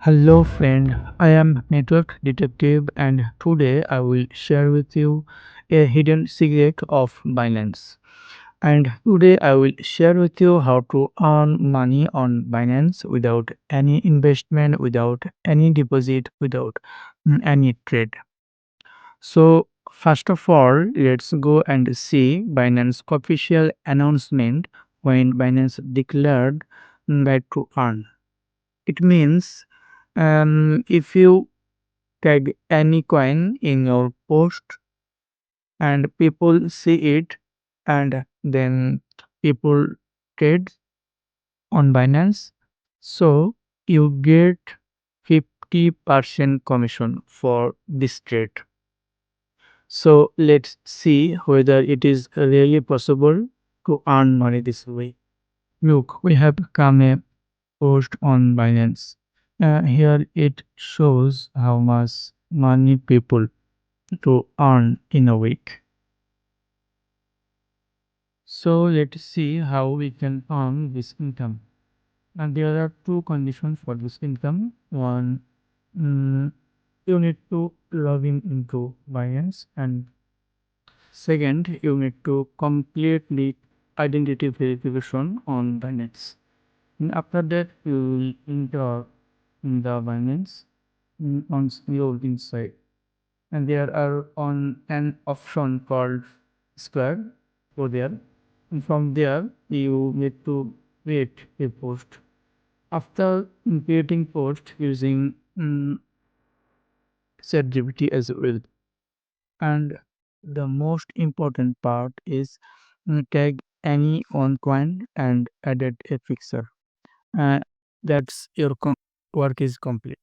Hello friend, I am Network Detective and today I will share with you a hidden secret of Binance. And today I will share with you how to earn money on Binance without any investment, without any deposit, without any trade. So first of all, let's go and see Binance official announcement when Binance declared that to earn. It means if you tag any coin in your post and people see it and then people trade on Binance, so you get 50% commission for this trade. So let's see whether it is really possible to earn money this way. Look, we have come a post on Binance. Here it shows how much money people to earn in a week. So let's see how we can earn this income. And there are two conditions for this income. One, mm, you need to log in into Binance, and second, you need to completely identity verification on Binance. And after that, you will enter in the Binance on your inside. And there are on an option called Square. Go there, and from there you need to create a post. After creating post using ChatGPT as well, and the most important part is tag any on coin and added a fixer. Uh, that's your work is complete.